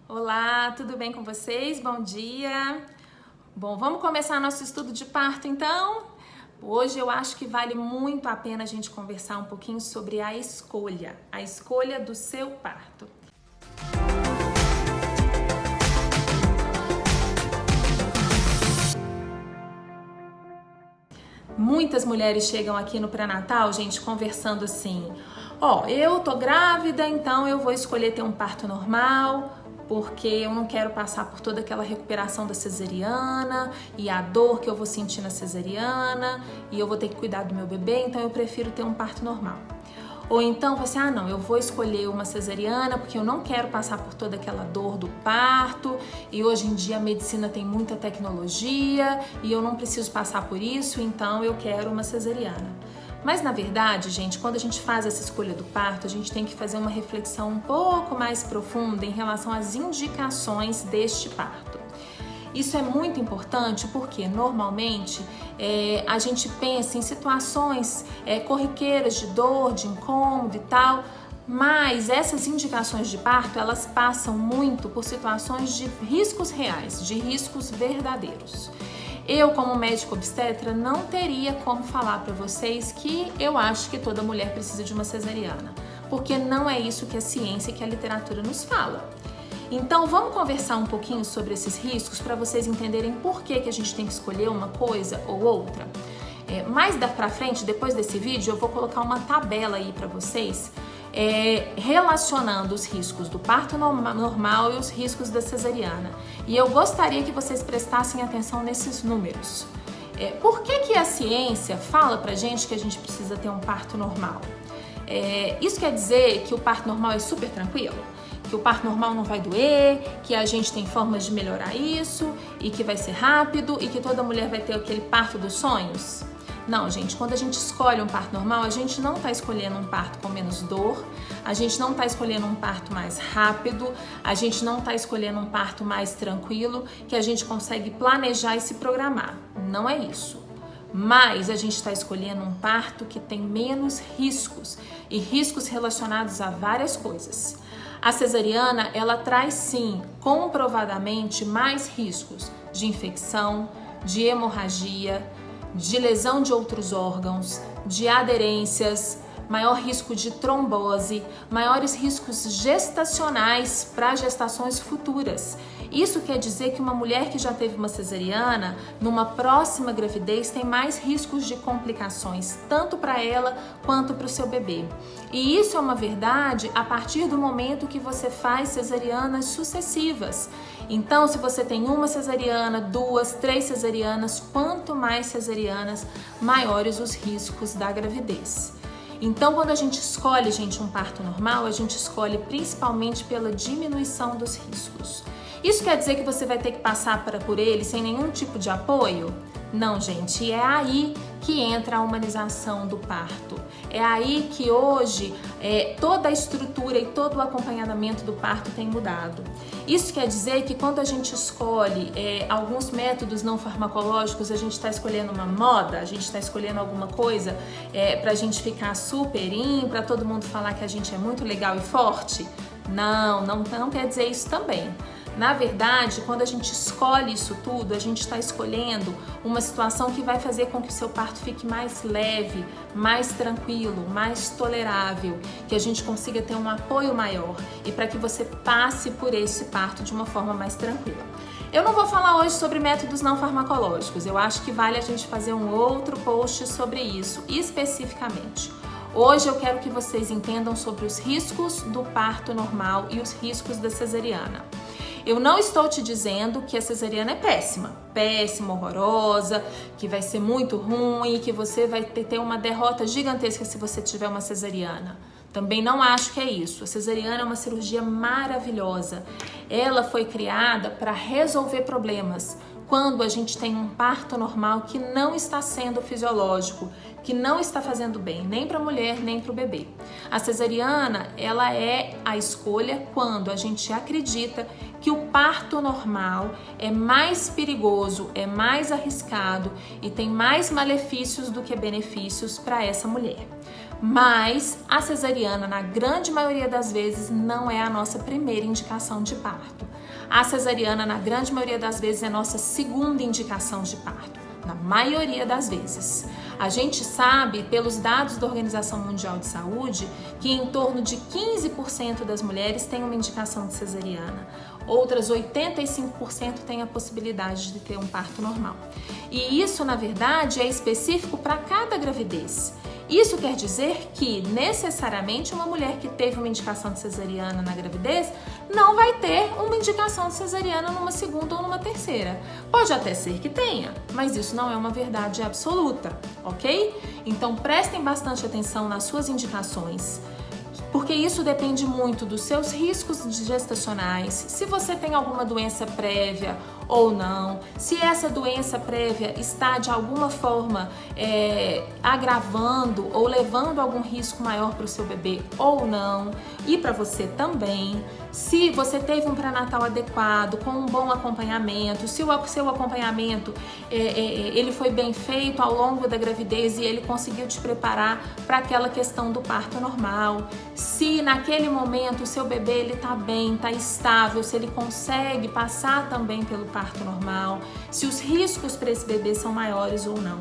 Olá, tudo bem com vocês? Bom dia! Bom, vamos começar nosso estudo de parto então? Hoje eu acho que vale muito a pena a gente conversar um pouquinho sobre a escolha do seu parto. Muitas mulheres chegam aqui no pré-natal, gente, conversando assim: eu tô grávida, então eu vou escolher ter um parto normal, porque eu não quero passar por toda aquela recuperação da cesariana e a dor que eu vou sentir na cesariana e eu vou ter que cuidar do meu bebê, então eu prefiro ter um parto normal. Ou então você, não, eu vou escolher uma cesariana porque eu não quero passar por toda aquela dor do parto e hoje em dia a medicina tem muita tecnologia e eu não preciso passar por isso, então eu quero uma cesariana. Mas na verdade, gente, quando a gente faz essa escolha do parto, a gente tem que fazer uma reflexão um pouco mais profunda em relação às indicações deste parto. Isso é muito importante porque normalmente a gente pensa em situações corriqueiras de dor, de incômodo e tal, mas essas indicações de parto elas passam muito por situações de riscos reais, de riscos verdadeiros. Eu, como médico obstetra, não teria como falar para vocês que eu acho que toda mulher precisa de uma cesariana, porque não é isso que a ciência e que a literatura nos fala. Então vamos conversar um pouquinho sobre esses riscos para vocês entenderem por que a gente tem que escolher uma coisa ou outra. Mais pra frente, depois desse vídeo, eu vou colocar uma tabela aí para vocês relacionando os riscos do parto normal e os riscos da cesariana. E eu gostaria que vocês prestassem atenção nesses números. Por que a ciência fala pra gente que a gente precisa ter um parto normal? Isso quer dizer que o parto normal é super tranquilo? Que o parto normal não vai doer, que a gente tem formas de melhorar isso e que vai ser rápido e que toda mulher vai ter aquele parto dos sonhos? Não, gente, quando a gente escolhe um parto normal, a gente não está escolhendo um parto com menos dor, a gente não está escolhendo um parto mais rápido, a gente não está escolhendo um parto mais tranquilo, que a gente consegue planejar e se programar. Não é isso. Mas a gente está escolhendo um parto que tem menos riscos e riscos relacionados a várias coisas. A cesariana, ela traz sim, comprovadamente, mais riscos de infecção, de hemorragia, de lesão de outros órgãos, de aderências, maior risco de trombose, maiores riscos gestacionais para gestações futuras. Isso quer dizer que uma mulher que já teve uma cesariana, numa próxima gravidez, tem mais riscos de complicações, tanto para ela quanto para o seu bebê. E isso é uma verdade a partir do momento que você faz cesarianas sucessivas. Então, se você tem uma cesariana, 2, 3 cesarianas, quanto mais cesarianas, maiores os riscos da gravidez. Então, quando a gente escolhe, gente, um parto normal, a gente escolhe principalmente pela diminuição dos riscos. Isso quer dizer que você vai ter que passar por ele sem nenhum tipo de apoio? Não, gente, é aí que entra a humanização do parto. É aí que hoje toda a estrutura e todo o acompanhamento do parto tem mudado. Isso quer dizer que quando a gente escolhe alguns métodos não farmacológicos, a gente está escolhendo uma moda, a gente está escolhendo alguma coisa para a gente ficar super para todo mundo falar que a gente é muito legal e forte? Não quer dizer isso também. Na verdade, quando a gente escolhe isso tudo, a gente está escolhendo uma situação que vai fazer com que o seu parto fique mais leve, mais tranquilo, mais tolerável, que a gente consiga ter um apoio maior e para que você passe por esse parto de uma forma mais tranquila. Eu não vou falar hoje sobre métodos não farmacológicos, eu acho que vale a gente fazer um outro post sobre isso especificamente. Hoje eu quero que vocês entendam sobre os riscos do parto normal e os riscos da cesariana. Eu não estou te dizendo que a cesariana é péssima, horrorosa, que vai ser muito ruim, que você vai ter uma derrota gigantesca se você tiver uma cesariana. Também não acho que é isso. A cesariana é uma cirurgia maravilhosa. Ela foi criada para resolver problemas. Quando a gente tem um parto normal que não está sendo fisiológico, que não está fazendo bem nem para a mulher nem para o bebê. A cesariana, ela é a escolha quando a gente acredita que o parto normal é mais perigoso, é mais arriscado e tem mais malefícios do que benefícios para essa mulher. Mas a cesariana, na grande maioria das vezes, não é a nossa primeira indicação de parto. A cesariana, na grande maioria das vezes, é a nossa segunda indicação de parto. Na maioria das vezes. A gente sabe, pelos dados da Organização Mundial de Saúde, que em torno de 15% das mulheres têm uma indicação de cesariana. Outras 85% têm a possibilidade de ter um parto normal. E isso, na verdade, é específico para cada gravidez. Isso quer dizer que, necessariamente, uma mulher que teve uma indicação de cesariana na gravidez não vai ter uma indicação de cesariana numa segunda ou numa terceira. Pode até ser que tenha, mas isso não é uma verdade absoluta, ok? Então, prestem bastante atenção nas suas indicações, porque isso depende muito dos seus riscos gestacionais, se você tem alguma doença prévia ou não, se essa doença prévia está de alguma forma agravando ou levando algum risco maior para o seu bebê ou não, e para você também, se você teve um pré-natal adequado, com um bom acompanhamento, se o seu acompanhamento ele foi bem feito ao longo da gravidez e ele conseguiu te preparar para aquela questão do parto normal, se naquele momento o seu bebê ele tá bem, tá estável, se ele consegue passar também pelo parto normal, se os riscos para esse bebê são maiores ou não.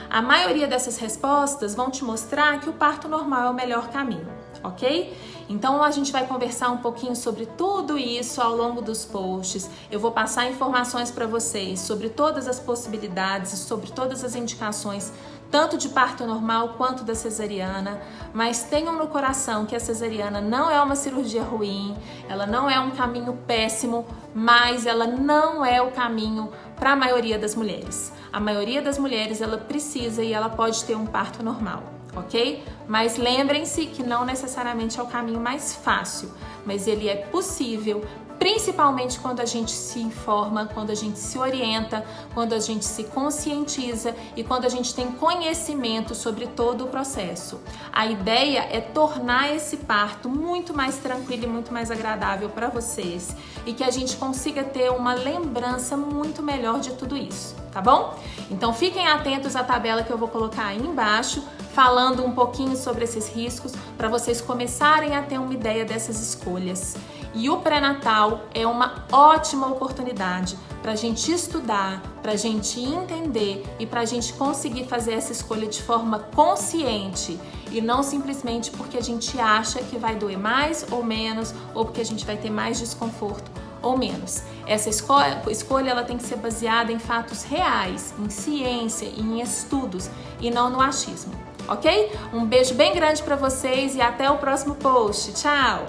A maioria dessas respostas vão te mostrar que o parto normal é o melhor caminho, ok? Então a gente vai conversar um pouquinho sobre tudo isso ao longo dos posts. Eu vou passar informações para vocês sobre todas as possibilidades, sobre todas as indicações, tanto de parto normal quanto da cesariana, mas tenham no coração que a cesariana não é uma cirurgia ruim, ela não é um caminho péssimo, mas ela não é o caminho para a maioria das mulheres. A maioria das mulheres ela precisa e ela pode ter um parto normal, ok? Mas lembrem-se que não necessariamente é o caminho mais fácil, mas ele é possível, principalmente quando a gente se informa, quando a gente se orienta, quando a gente se conscientiza e quando a gente tem conhecimento sobre todo o processo. A ideia é tornar esse parto muito mais tranquilo e muito mais agradável para vocês e que a gente consiga ter uma lembrança muito melhor de tudo isso, tá bom? Então fiquem atentos à tabela que eu vou colocar aí embaixo, falando um pouquinho sobre esses riscos para vocês começarem a ter uma ideia dessas escolhas. E o pré-natal é uma ótima oportunidade para a gente estudar, para a gente entender e para a gente conseguir fazer essa escolha de forma consciente e não simplesmente porque a gente acha que vai doer mais ou menos ou porque a gente vai ter mais desconforto ou menos. Essa escolha ela tem que ser baseada em fatos reais, em ciência e em estudos e não no achismo, ok? Um beijo bem grande para vocês e até o próximo post. Tchau!